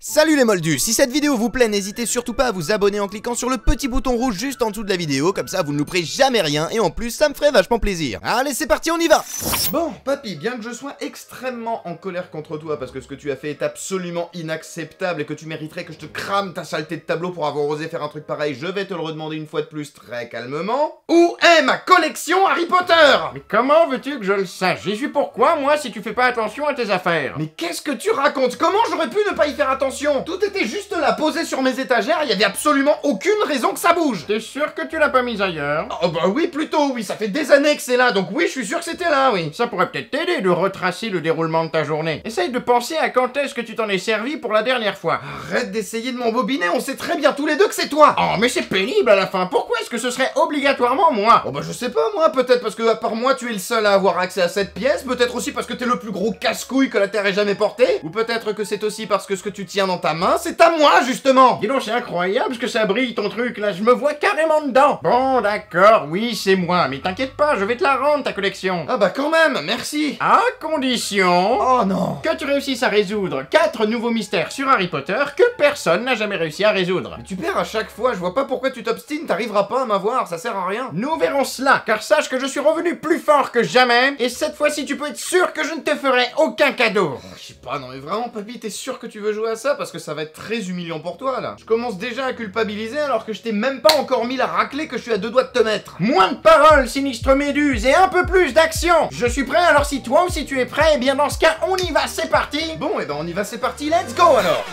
Salut les moldus, si cette vidéo vous plaît, n'hésitez surtout pas à vous abonner en cliquant sur le petit bouton rouge juste en dessous de la vidéo, comme ça vous ne louperez jamais rien et en plus ça me ferait vachement plaisir. Allez c'est parti, on y va. Bon, papy, bien que je sois extrêmement en colère contre toi parce que ce que tu as fait est absolument inacceptable et que tu mériterais que je te crame ta saleté de tableau pour avoir osé faire un truc pareil, je vais te le redemander une fois de plus très calmement. Où est ma collection Harry Potter? Mais comment veux-tu que je le sache? J'y suis pourquoi, moi, si tu fais pas attention à tes affaires? Mais qu'est-ce que tu racontes? Comment j'aurais pu ne pas y faire attention? Tout était juste là, posé sur mes étagères, il y avait absolument aucune raison que ça bouge. T'es sûr que tu l'as pas mise ailleurs? Oh bah oui, plutôt oui, ça fait des années que c'est là, donc oui, je suis sûr que c'était là, oui. Ça pourrait peut-être t'aider de retracer le déroulement de ta journée. Essaye de penser à quand est-ce que tu t'en es servi pour la dernière fois. Arrête d'essayer de m'embobiner, on sait très bien tous les deux que c'est toi. Oh, mais c'est pénible à la fin. Pourquoi est-ce que ce serait obligatoirement moi? Oh bah je sais pas moi, peut-être parce que à part moi tu es le seul à avoir accès à cette pièce, peut-être aussi parce que t'es le plus gros casse-couille que la Terre ait jamais porté, ou peut-être que c'est aussi parce que ce que tu tiens dans ta main, c'est à moi justement. Dis donc, c'est incroyable ce que ça brille ton truc là, je me vois carrément dedans. Bon d'accord, oui c'est moi, mais t'inquiète pas, je vais te la rendre ta collection. Ah bah quand même, merci. À condition... Oh non. que tu réussisses à résoudre 4 nouveaux mystères sur Harry Potter que personne n'a jamais réussi à résoudre. Mais tu perds à chaque fois, je vois pas pourquoi tu t'obstines, t'arriveras pas à m'avoir, ça sert à rien. Nous verrons cela, car sache que je suis revenu plus fort que jamais, et cette fois-ci tu peux être sûr que je ne te ferai aucun cadeau. Oh, je sais pas, non mais vraiment papy, t'es sûr que tu veux jouer à ça? Parce que ça va être très humiliant pour toi là. Je commence déjà à culpabiliser alors que je t'ai même pas encore mis la raclée que je suis à 2 doigts de te mettre. Moins de paroles, sinistre méduse, et un peu plus d'action. Je suis prêt, alors si toi aussi tu es prêt, eh bien dans ce cas on y va, c'est parti. Bon, et ben on y va, c'est parti, let's go alors.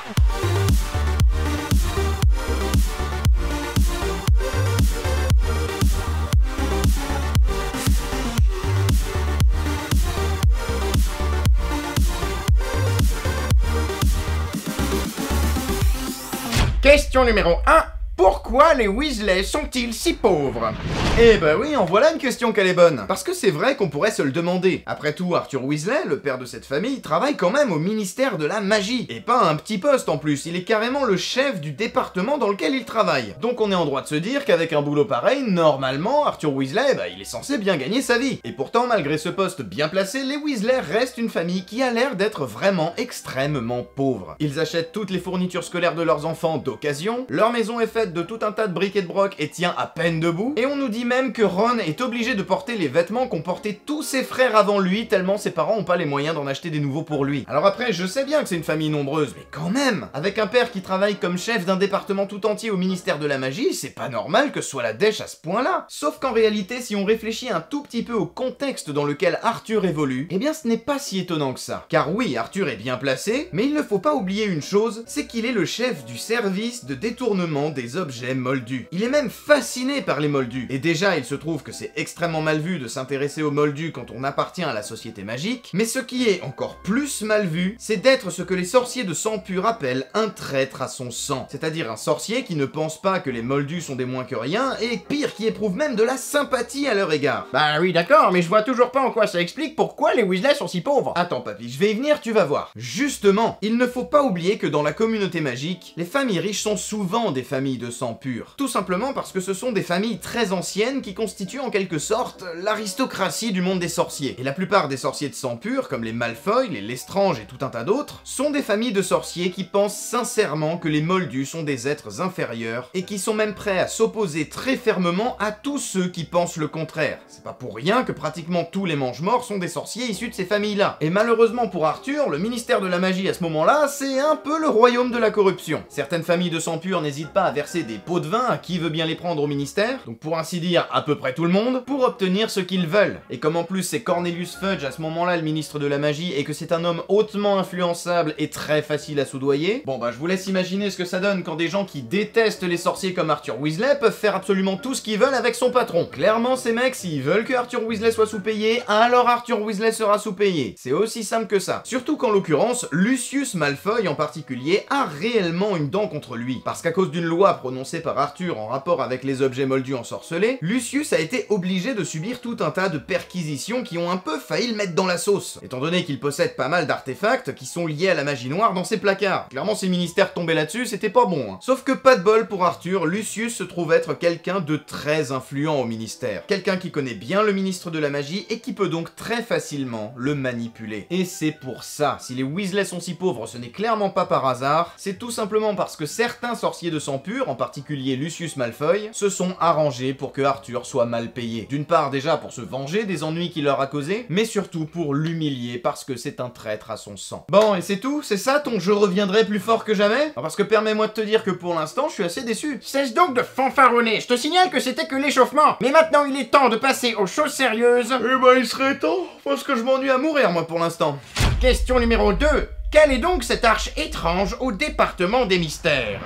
Question numéro 1. Pourquoi les Weasley sont-ils si pauvres? Eh bah oui, en voilà une question qu'elle est bonne. Parce que c'est vrai qu'on pourrait se le demander. Après tout, Arthur Weasley, le père de cette famille, travaille quand même au ministère de la magie. Et pas un petit poste en plus, il est carrément le chef du département dans lequel il travaille. Donc on est en droit de se dire qu'avec un boulot pareil, normalement, Arthur Weasley, bah il est censé bien gagner sa vie. Et pourtant, malgré ce poste bien placé, les Weasley restent une famille qui a l'air d'être vraiment extrêmement pauvre. Ils achètent toutes les fournitures scolaires de leurs enfants d'occasion, leur maison est faite de tout un tas de briques et de broc et tient à peine debout, et on nous dit même que Ron est obligé de porter les vêtements qu'ont porté tous ses frères avant lui, tellement ses parents ont pas les moyens d'en acheter des nouveaux pour lui. Alors après, je sais bien que c'est une famille nombreuse, mais quand même, avec un père qui travaille comme chef d'un département tout entier au ministère de la magie, c'est pas normal que ce soit la dèche à ce point-là. Sauf qu'en réalité, si on réfléchit un tout petit peu au contexte dans lequel Arthur évolue, eh bien ce n'est pas si étonnant que ça. Car oui, Arthur est bien placé, mais il ne faut pas oublier une chose, c'est qu'il est le chef du service de détournement des objets moldus. Il est même fasciné par les moldus. Et déjà, il se trouve que c'est extrêmement mal vu de s'intéresser aux moldus quand on appartient à la société magique, mais ce qui est encore plus mal vu, c'est d'être ce que les sorciers de sang pur appellent un traître à son sang. C'est-à-dire un sorcier qui ne pense pas que les moldus sont des moins que rien, et pire, qui éprouve même de la sympathie à leur égard. Bah oui d'accord, mais je vois toujours pas en quoi ça explique pourquoi les Weasley sont si pauvres. Attends papy, je vais y venir, tu vas voir. Justement, il ne faut pas oublier que dans la communauté magique, les familles riches sont souvent des familles de sang pur. Tout simplement parce que ce sont des familles très anciennes qui constituent en quelque sorte l'aristocratie du monde des sorciers. Et la plupart des sorciers de sang pur, comme les Malfoy, les Lestrange et tout un tas d'autres, sont des familles de sorciers qui pensent sincèrement que les moldus sont des êtres inférieurs et qui sont même prêts à s'opposer très fermement à tous ceux qui pensent le contraire. C'est pas pour rien que pratiquement tous les mange-morts sont des sorciers issus de ces familles-là. Et malheureusement pour Arthur, le ministère de la magie à ce moment-là, c'est un peu le royaume de la corruption. Certaines familles de sang pur n'hésitent pas à verser des pots de vin à qui veut bien les prendre au ministère, donc pour ainsi dire à peu près tout le monde, pour obtenir ce qu'ils veulent. Et comme en plus c'est Cornelius Fudge à ce moment-là le ministre de la magie et que c'est un homme hautement influençable et très facile à soudoyer, bon bah je vous laisse imaginer ce que ça donne quand des gens qui détestent les sorciers comme Arthur Weasley peuvent faire absolument tout ce qu'ils veulent avec son patron. Clairement ces mecs, s'ils veulent que Arthur Weasley soit sous-payé, alors Arthur Weasley sera sous-payé. C'est aussi simple que ça. Surtout qu'en l'occurrence, Lucius Malfoy en particulier a réellement une dent contre lui, parce qu'à cause d'une loi prononcés par Arthur en rapport avec les objets moldus ensorcelés, Lucius a été obligé de subir tout un tas de perquisitions qui ont un peu failli le mettre dans la sauce, étant donné qu'il possède pas mal d'artefacts qui sont liés à la magie noire dans ses placards. Clairement, si le ministère tombait là-dessus, c'était pas bon, hein. Sauf que pas de bol pour Arthur, Lucius se trouve être quelqu'un de très influent au ministère. Quelqu'un qui connaît bien le ministre de la magie et qui peut donc très facilement le manipuler. Et c'est pour ça, si les Weasley sont si pauvres, ce n'est clairement pas par hasard, c'est tout simplement parce que certains sorciers de sang pur, en particulier Lucius Malfoy, se sont arrangés pour que Arthur soit mal payé. D'une part déjà pour se venger des ennuis qu'il leur a causés, mais surtout pour l'humilier parce que c'est un traître à son sang. Bon, et c'est tout? C'est ça ton je reviendrai plus fort que jamais? Parce que permets-moi de te dire que pour l'instant, je suis assez déçu. Cesse donc de fanfaronner, je te signale que c'était que l'échauffement. Mais maintenant il est temps de passer aux choses sérieuses. Eh ben il serait temps, parce que je m'ennuie à mourir moi pour l'instant. Question numéro 2. Quelle est donc cette arche étrange au département des mystères?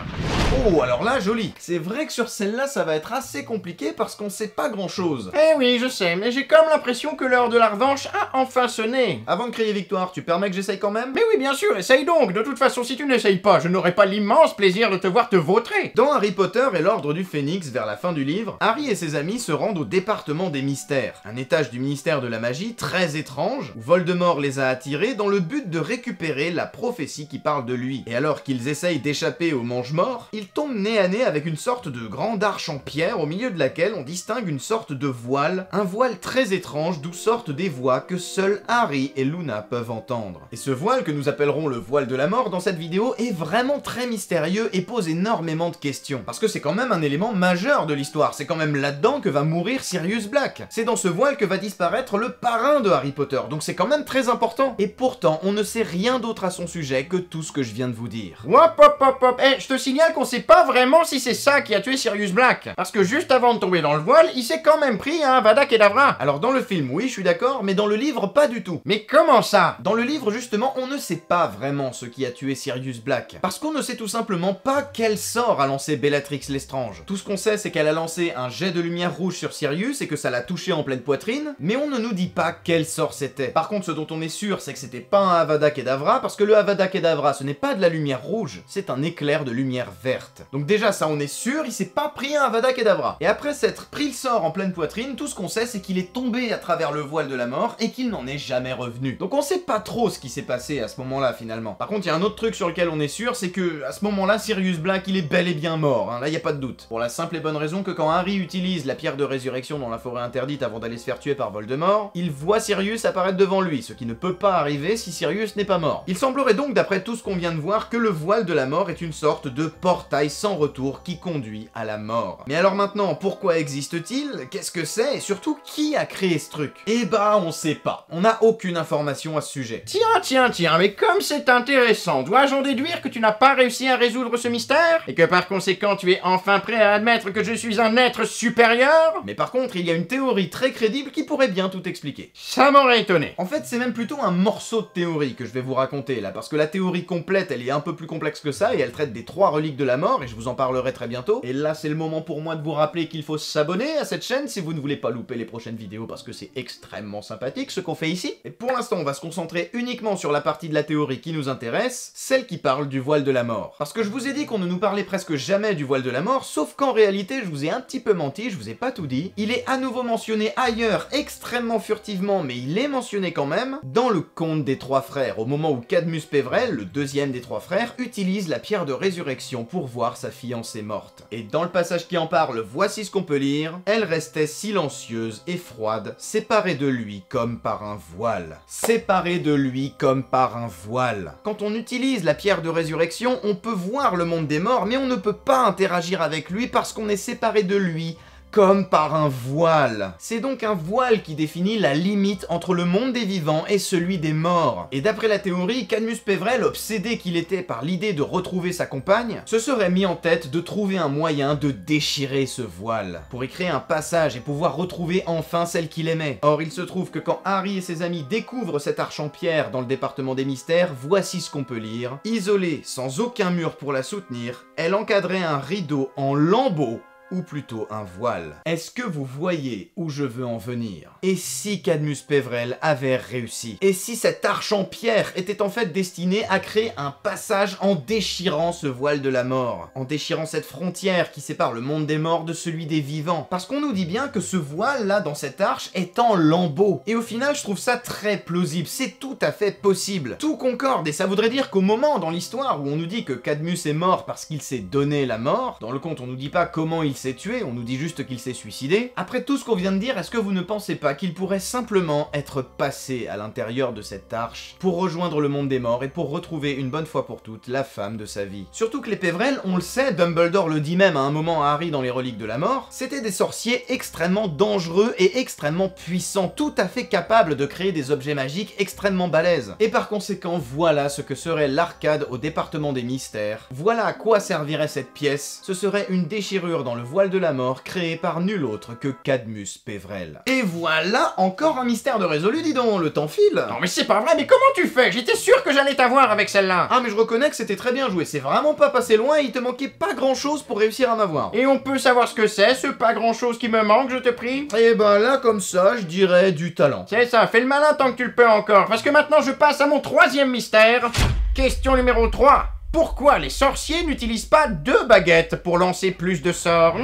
Oh, alors là, joli. C'est vrai que sur celle-là, ça va être assez compliqué parce qu'on sait pas grand-chose. Eh oui, je sais, mais j'ai comme l'impression que l'heure de la revanche a enfin sonné. Avant de crier victoire, tu permets que j'essaye quand même? Mais oui, bien sûr, essaye donc. De toute façon, si tu n'essayes pas, je n'aurai pas l'immense plaisir de te voir te vautrer. Dans Harry Potter et l'Ordre du Phénix, vers la fin du livre, Harry et ses amis se rendent au département des mystères, un étage du ministère de la magie très étrange, où Voldemort les a attirés dans le but de récupérer la prophétie qui parle de lui. Et alors qu'ils essayent d'échapper au mange-mort, ils tombent nez à nez avec une sorte de grande arche en pierre au milieu de laquelle on distingue une sorte de voile, un voile très étrange d'où sortent des voix que seuls Harry et Luna peuvent entendre. Et ce voile, que nous appellerons le voile de la mort dans cette vidéo, est vraiment très mystérieux et pose énormément de questions. Parce que c'est quand même un élément majeur de l'histoire, c'est quand même là-dedans que va mourir Sirius Black. C'est dans ce voile que va disparaître le parrain de Harry Potter, donc c'est quand même très important. Et pourtant, on ne sait rien d'autre à son sujet que tout ce que je viens de vous dire. Hop hop hop hop. Eh, je te signale qu'on sait pas vraiment si c'est ça qui a tué Sirius Black. Parce que juste avant de tomber dans le voile, il s'est quand même pris un Avada Kedavra. Alors dans le film, oui, je suis d'accord, mais dans le livre, pas du tout. Mais comment ça? Dans le livre, justement, on ne sait pas vraiment ce qui a tué Sirius Black. Parce qu'on ne sait tout simplement pas quel sort a lancé Bellatrix Lestrange. Tout ce qu'on sait, c'est qu'elle a lancé un jet de lumière rouge sur Sirius et que ça l'a touché en pleine poitrine, mais on ne nous dit pas quel sort c'était. Par contre, ce dont on est sûr, c'est que c'était pas un Avada Kedavra, parce que le Avada Kedavra, ce n'est pas de la lumière rouge, c'est un éclair de lumière verte. Donc déjà, ça on est sûr, il s'est pas pris un Avada Kedavra. Et après s'être pris le sort en pleine poitrine, tout ce qu'on sait, c'est qu'il est tombé à travers le voile de la mort et qu'il n'en est jamais revenu. Donc on sait pas trop ce qui s'est passé à ce moment-là, finalement. Par contre, il y a un autre truc sur lequel on est sûr, c'est que à ce moment-là, Sirius Black, il est bel et bien mort, hein. Là, y a pas de doute. Pour la simple et bonne raison que quand Harry utilise la pierre de résurrection dans la forêt interdite avant d'aller se faire tuer par Voldemort, il voit Sirius apparaître devant lui, ce qui ne peut pas arriver si Sirius n'est pas mort. Il semblerait donc, d'après tout ce qu'on vient de voir, que le voile de la mort est une sorte de portail sans retour qui conduit à la mort. Mais alors maintenant, pourquoi existe-t-il? Qu'est-ce que c'est? Et surtout, qui a créé ce truc? Eh bah, on sait pas. On n'a aucune information à ce sujet. Tiens, mais comme c'est intéressant, dois-je en déduire que tu n'as pas réussi à résoudre ce mystère? Et que par conséquent, tu es enfin prêt à admettre que je suis un être supérieur? Mais par contre, il y a une théorie très crédible qui pourrait bien tout expliquer. Ça m'aurait étonné. En fait, c'est même plutôt un morceau de théorie que je vais vous raconter là, parce que la théorie complète, elle est un peu plus complexe que ça, et elle traite des 3 reliques de la mort, et je vous en parlerai très bientôt. Et là, c'est le moment pour moi de vous rappeler qu'il faut s'abonner à cette chaîne si vous ne voulez pas louper les prochaines vidéos, parce que c'est extrêmement sympathique ce qu'on fait ici. Et pour l'instant, on va se concentrer uniquement sur la partie de la théorie qui nous intéresse, celle qui parle du voile de la mort. Parce que je vous ai dit qu'on ne nous parlait presque jamais du voile de la mort, sauf qu'en réalité, je vous ai un petit peu menti, je vous ai pas tout dit. Il est à nouveau mentionné ailleurs, extrêmement furtivement, mais il est mentionné quand même, dans le conte des 3 frères, au moment où Cadmus Pévrel, le deuxième des 3 frères, utilise la pierre de résurrection pour voir sa fiancée morte. Et dans le passage qui en parle, voici ce qu'on peut lire. Elle restait silencieuse et froide, séparée de lui comme par un voile. Séparée de lui comme par un voile. Quand on utilise la pierre de résurrection, on peut voir le monde des morts, mais on ne peut pas interagir avec lui parce qu'on est séparé de lui comme par un voile. C'est donc un voile qui définit la limite entre le monde des vivants et celui des morts. Et d'après la théorie, Cadmus Pévrel, obsédé qu'il était par l'idée de retrouver sa compagne, se serait mis en tête de trouver un moyen de déchirer ce voile, pour y créer un passage et pouvoir retrouver enfin celle qu'il aimait. Or, il se trouve que quand Harry et ses amis découvrent cette arche en pierre dans le département des mystères, voici ce qu'on peut lire. Isolée, sans aucun mur pour la soutenir, elle encadrait un rideau en lambeaux ou plutôt un voile. Est-ce que vous voyez où je veux en venir? Et si Cadmus Pévrel avait réussi? Et si cette arche en pierre était en fait destinée à créer un passage en déchirant ce voile de la mort, en déchirant cette frontière qui sépare le monde des morts de celui des vivants? Parce qu'on nous dit bien que ce voile là dans cette arche est en lambeaux. Et au final je trouve ça très plausible, c'est tout à fait possible. Tout concorde et ça voudrait dire qu'au moment dans l'histoire où on nous dit que Cadmus est mort parce qu'il s'est donné la mort, dans le conte on nous dit pas comment il s'est tué, on nous dit juste qu'il s'est suicidé. Après tout ce qu'on vient de dire, est-ce que vous ne pensez pas qu'il pourrait simplement être passé à l'intérieur de cette arche pour rejoindre le monde des morts et pour retrouver une bonne fois pour toutes la femme de sa vie? Surtout que les Pévrel, on le sait, Dumbledore le dit même à un moment à Harry dans les reliques de la mort, c'était des sorciers extrêmement dangereux et extrêmement puissants, tout à fait capables de créer des objets magiques extrêmement balèzes. Et par conséquent, voilà ce que serait l'arcade au département des mystères. Voilà à quoi servirait cette pièce. Ce serait une déchirure dans le voile de la mort créée par nul autre que Cadmus Pévrel. Et voilà encore un mystère de résolu, dis donc, le temps file. Non mais c'est pas vrai, mais comment tu fais? J'étais sûr que j'allais t'avoir avec celle-là. Ah mais je reconnais que c'était très bien joué, c'est vraiment pas passé loin et il te manquait pas grand chose pour réussir à m'avoir. Et on peut savoir ce que c'est, ce pas grand-chose qui me manque, je te prie? Et ben là, comme ça, je dirais du talent. C'est ça, fais le malin tant que tu le peux encore, parce que maintenant je passe à mon troisième mystère. Question numéro 3. Pourquoi les sorciers n'utilisent pas 2 baguettes pour lancer plus de sorts?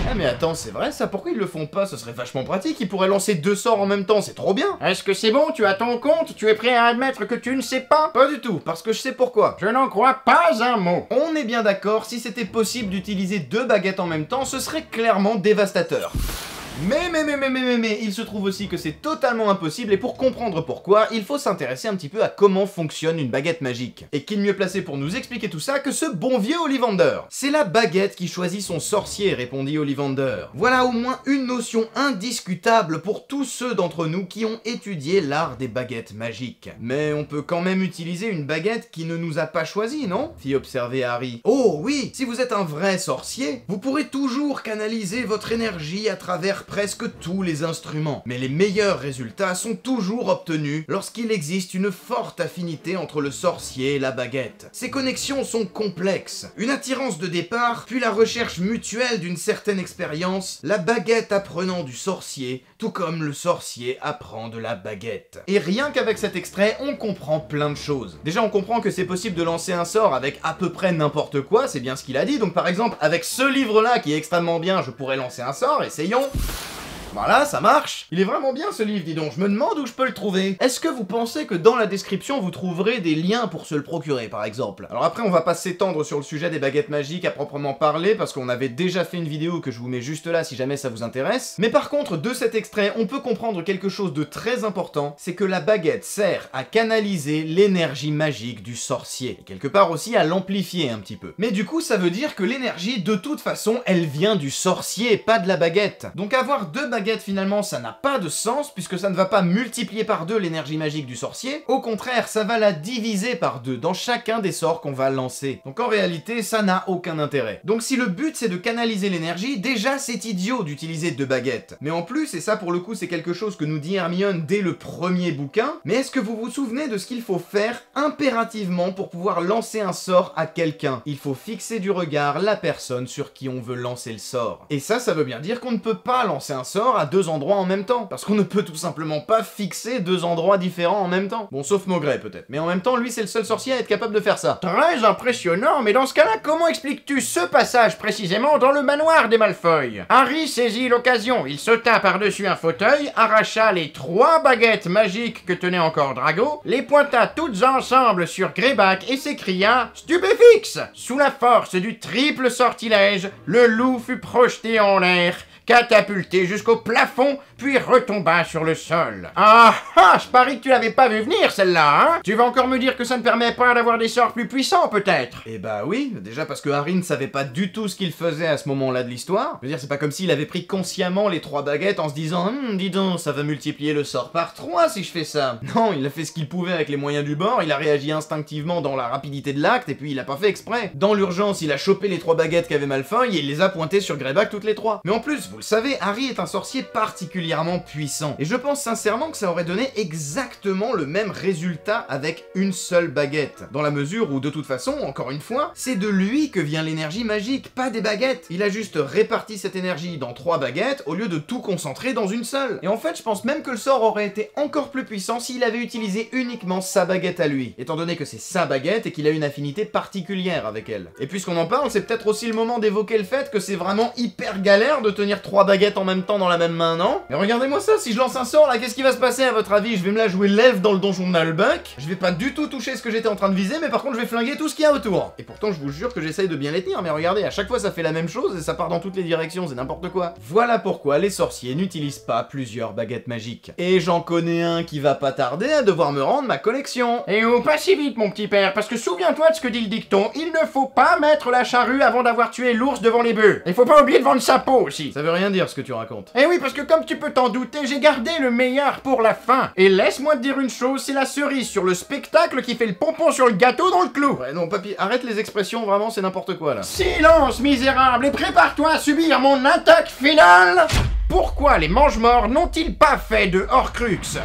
Ah mais attends, c'est vrai ça? Pourquoi ils le font pas? Ce serait vachement pratique, ils pourraient lancer 2 sorts en même temps, c'est trop bien. Est-ce que c'est bon? Tu as ton compte? Tu es prêt à admettre que tu ne sais pas? Pas du tout, parce que je sais pourquoi. Je n'en crois pas un mot. On est bien d'accord, si c'était possible d'utiliser 2 baguettes en même temps, ce serait clairement dévastateur. Mais il se trouve aussi que c'est totalement impossible et pour comprendre pourquoi, il faut s'intéresser un petit peu à comment fonctionne une baguette magique. Et qui de mieux placé pour nous expliquer tout ça que ce bon vieux Ollivander? C'est la baguette qui choisit son sorcier, répondit Ollivander. Voilà au moins une notion indiscutable pour tous ceux d'entre nous qui ont étudié l'art des baguettes magiques. Mais on peut quand même utiliser une baguette qui ne nous a pas choisi, non? Fit observer Harry. Oh oui, si vous êtes un vrai sorcier, vous pourrez toujours canaliser votre énergie à travers presque tous les instruments, mais les meilleurs résultats sont toujours obtenus lorsqu'il existe une forte affinité entre le sorcier et la baguette. Ces connexions sont complexes. Une attirance de départ, puis la recherche mutuelle d'une certaine expérience, la baguette apprenant du sorcier, tout comme le sorcier apprend de la baguette. Et rien qu'avec cet extrait, on comprend plein de choses. Déjà, on comprend que c'est possible de lancer un sort avec à peu près n'importe quoi, c'est bien ce qu'il a dit, donc par exemple, avec ce livre-là qui est extrêmement bien, je pourrais lancer un sort, essayons. Voilà, ça marche. Il est vraiment bien ce livre, dis donc. Je me demande où je peux le trouver. Est-ce que vous pensez que dans la description, vous trouverez des liens pour se le procurer, par exemple? Alors après, on va pas s'étendre sur le sujet des baguettes magiques à proprement parler, parce qu'on avait déjà fait une vidéo que je vous mets juste là si jamais ça vous intéresse. Mais par contre, de cet extrait, on peut comprendre quelque chose de très important, c'est que la baguette sert à canaliser l'énergie magique du sorcier. Et quelque part aussi à l'amplifier un petit peu. Mais du coup, ça veut dire que l'énergie, de toute façon, elle vient du sorcier, pas de la baguette. Donc avoir 2 baguettes finalement ça n'a pas de sens puisque ça ne va pas multiplier par 2 l'énergie magique du sorcier, au contraire ça va la diviser par 2 dans chacun des sorts qu'on va lancer. Donc en réalité ça n'a aucun intérêt. Donc si le but c'est de canaliser l'énergie, déjà c'est idiot d'utiliser 2 baguettes. Mais en plus, et ça pour le coup c'est quelque chose que nous dit Hermione dès le premier bouquin, mais est-ce que vous vous souvenez de ce qu'il faut faire impérativement pour pouvoir lancer un sort à quelqu'un? Il faut fixer du regard la personne sur qui on veut lancer le sort. Et ça veut bien dire qu'on ne peut pas lancer un sort à 2 endroits en même temps, parce qu'on ne peut tout simplement pas fixer 2 endroits différents en même temps. Bon, sauf Maugrey peut-être, mais en même temps, lui c'est le seul sorcier à être capable de faire ça. Très impressionnant, mais dans ce cas-là, comment expliques-tu ce passage précisément dans le manoir des Malfoy? Harry saisit l'occasion, il sauta par-dessus un fauteuil, arracha les 3 baguettes magiques que tenait encore Drago, les pointa toutes ensemble sur Greyback et s'écria « Stupéfixe !» Sous la force du triple sortilège, le loup fut projeté en l'air, catapulté jusqu'au plafond, puis retomba sur le sol. Ah ah, je parie que tu l'avais pas vu venir celle-là, hein? Tu vas encore me dire que ça ne permet pas d'avoir des sorts plus puissants peut-être? Eh bah oui, déjà parce que Harry ne savait pas du tout ce qu'il faisait à ce moment-là de l'histoire. Je veux dire, c'est pas comme s'il avait pris consciemment les 3 baguettes en se disant dis donc, ça va multiplier le sort par 3 si je fais ça. Non, il a fait ce qu'il pouvait avec les moyens du bord, il a réagi instinctivement dans la rapidité de l'acte, et puis il a pas fait exprès. Dans l'urgence, il a chopé les 3 baguettes qu'avait Malfoy et il les a pointées sur Greyback toutes les 3. Mais en plus, vous le savez, Harry est un sorcier particulièrement puissant, et je pense sincèrement que ça aurait donné exactement le même résultat avec une seule baguette, dans la mesure où de toute façon, encore une fois, c'est de lui que vient l'énergie magique, pas des baguettes. Il a juste réparti cette énergie dans 3 baguettes au lieu de tout concentrer dans une seule. Et en fait, je pense même que le sort aurait été encore plus puissant s'il avait utilisé uniquement sa baguette à lui, étant donné que c'est sa baguette et qu'il a une affinité particulière avec elle. Et puisqu'on en parle, c'est peut-être aussi le moment d'évoquer le fait que c'est vraiment hyper galère de tenir 3 baguettes en même temps dans la même main, non? Mais regardez-moi ça, si je lance un sort là, qu'est-ce qui va se passer à votre avis? Je vais me la jouer l'elfe dans le donjon de Nalbuck, je vais pas du tout toucher ce que j'étais en train de viser, mais par contre je vais flinguer tout ce qu'il y a autour. Et pourtant je vous jure que j'essaye de bien les tenir, mais regardez, à chaque fois ça fait la même chose et ça part dans toutes les directions, c'est n'importe quoi. Voilà pourquoi les sorciers n'utilisent pas plusieurs baguettes magiques. Et j'en connais un qui va pas tarder à devoir me rendre ma collection. Et oh, pas si vite mon petit père, parce que souviens-toi de ce que dit le dicton, il ne faut pas mettre la charrue avant d'avoir tué l'ours devant les bœufs. Il faut pas oublier de vendre sa peau aussi. Ça veut rien dire ce que tu racontes. Eh oui, parce que comme tu peux t'en douter, j'ai gardé le meilleur pour la fin. Et laisse-moi te dire une chose, c'est la cerise sur le spectacle qui fait le pompon sur le gâteau dans le clou. Ouais non papy, arrête les expressions, vraiment c'est n'importe quoi là. Silence misérable et prépare-toi à subir mon attaque finale. Pourquoi les mange-morts n'ont-ils pas fait de Horcrux?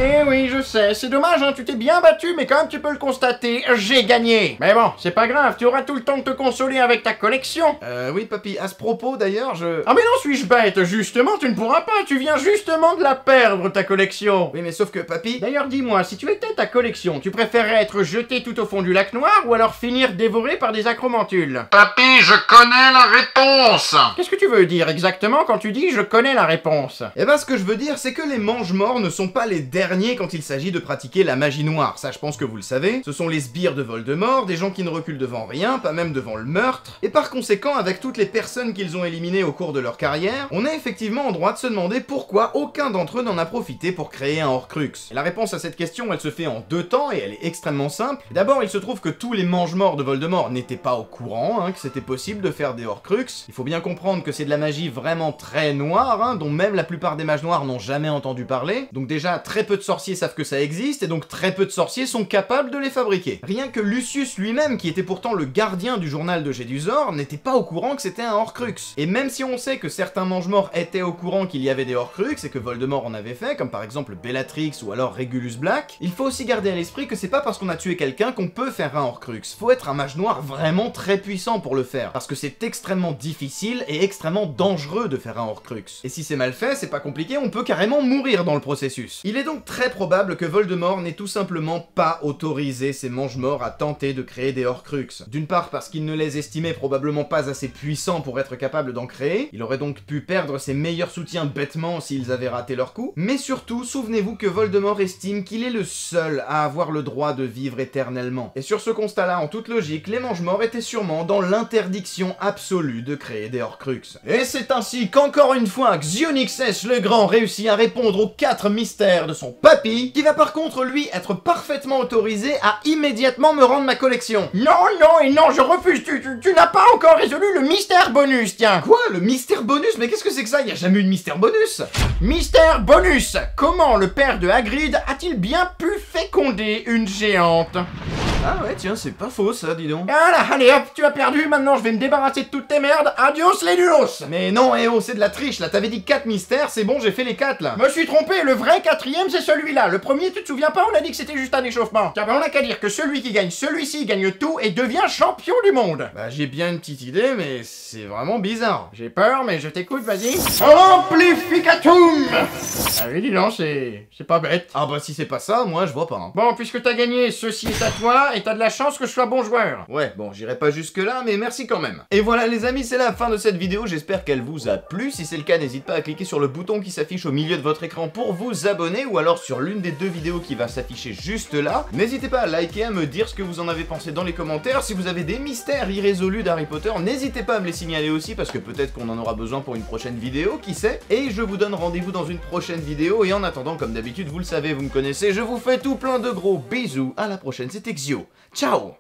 Eh oui, je sais, c'est dommage, hein, tu t'es bien battu, mais comme tu peux le constater, j'ai gagné. Mais bon, c'est pas grave, tu auras tout le temps de te consoler avec ta collection. Oui papy, à ce propos d'ailleurs, Ah mais non, suis-je bête? Justement, tu ne pourras pas, tu viens justement de la perdre, ta collection. Oui mais sauf que papy... D'ailleurs, dis-moi, si tu étais ta collection, tu préférerais être jeté tout au fond du lac noir ou alors finir dévoré par des acromantules? Papy, je connais la réponse. Qu'est-ce que tu veux dire exactement quand tu dis « je connais la réponse » ? Eh ben ce que je veux dire, c'est que les mange-morts ne sont pas les derniers quand il s'agit de pratiquer la magie noire. Ça, je pense que vous le savez. Ce sont les sbires de Voldemort, des gens qui ne reculent devant rien, pas même devant le meurtre. Et par conséquent, avec toutes les personnes qu'ils ont éliminées au cours de leur carrière, on est effectivement en droit de se demander pourquoi aucun d'entre eux n'en a profité pour créer un Horcrux. Et la réponse à cette question, elle se fait en 2 temps et elle est extrêmement simple. D'abord, il se trouve que tous les mange-morts de Voldemort n'étaient pas au courant, que c'était possible de faire des Horcrux. Il faut bien comprendre que c'est de la magie vraiment très noire, dont même la plupart des mages noirs n'ont jamais entendu parler. Donc déjà, très peu de sorciers savent que ça existe, et donc très peu de sorciers sont capables de les fabriquer. Rien que Lucius lui-même, qui était pourtant le gardien du journal de Gédusor, n'était pas au courant que c'était un Horcrux. Et même si on sait que certains mange-morts étaient au courant qu'il y avait des Horcrux, et que Voldemort en avait fait, comme par exemple Bellatrix ou alors Regulus Black, il faut aussi garder à l'esprit que c'est pas parce qu'on a tué quelqu'un qu'on peut faire un Horcrux. Faut être un mage noir vraiment très puissant pour le faire, parce que c'est extrêmement difficile et extrêmement dangereux de faire un Horcrux. Et si c'est mal fait, c'est pas compliqué, on peut carrément mourir dans le processus. Il est donc très probable que Voldemort n'ait tout simplement pas autorisé ses mange-morts à tenter de créer des Horcrux. D'une part parce qu'il ne les estimait probablement pas assez puissants pour être capable d'en créer, il aurait donc pu perdre ses meilleurs soutiens bêtement s'ils avaient raté leur coup, mais surtout, souvenez-vous que Voldemort estime qu'il est le seul à avoir le droit de vivre éternellement. Et sur ce constat-là, en toute logique, les mange-morts étaient sûrement dans l'interdiction absolue de créer des Horcrux. Et c'est ainsi qu'encore une fois, Xionixes le Grand réussit à répondre aux 4 mystères de son papy, qui va par contre lui être parfaitement autorisé à immédiatement me rendre ma collection. Non, non et non, je refuse, tu n'as pas encore résolu le mystère bonus, tiens. Quoi? Le mystère bonus? Mais qu'est-ce que c'est que ça? Y a jamais eu de mystère bonus. Mystère bonus. Comment le père de Hagrid a-t-il bien pu féconder une géante? Ah ouais, tiens, c'est pas faux ça, dis donc. Voilà, allez hop, tu as perdu, maintenant je vais me débarrasser de toutes tes merdes, adios les nulos. Mais non, eh oh, c'est de la triche, là, t'avais dit 4 mystères, c'est bon, j'ai fait les 4, là. Me suis trompé, le vrai 4ème c'est celui-là, le premier tu te souviens pas, on a dit que c'était juste un échauffement. Tiens, ben on a qu'à dire que celui qui gagne celui-ci gagne tout et devient champion du monde. Bah j'ai bien une petite idée, mais c'est vraiment bizarre. J'ai peur, mais je t'écoute, vas-y. Amplificatum. Ah oui, dis donc, c'est pas bête. Ah bah si c'est pas ça, moi je vois pas. Bon, puisque t'as gagné, ceci est à toi, et t'as de la chance que je sois bon joueur. Ouais, bon, j'irai pas jusque là, mais merci quand même. Et voilà les amis, c'est la fin de cette vidéo, j'espère qu'elle vous a plu. Si c'est le cas, n'hésite pas à cliquer sur le bouton qui s'affiche au milieu de votre écran pour vous abonner, ou alors sur l'une des 2 vidéos qui va s'afficher juste là. N'hésitez pas à liker, à me dire ce que vous en avez pensé dans les commentaires. Si vous avez des mystères irrésolus d'Harry Potter, n'hésitez pas à me les signaler aussi, parce que peut-être qu'on en aura besoin pour une prochaine vidéo, qui sait. Et je vous donne rendez-vous dans une prochaine vidéo, et en attendant, comme d'habitude, vous le savez, vous me connaissez, je vous fais tout plein de gros bisous. À la prochaine, c'était Xio. Ciao!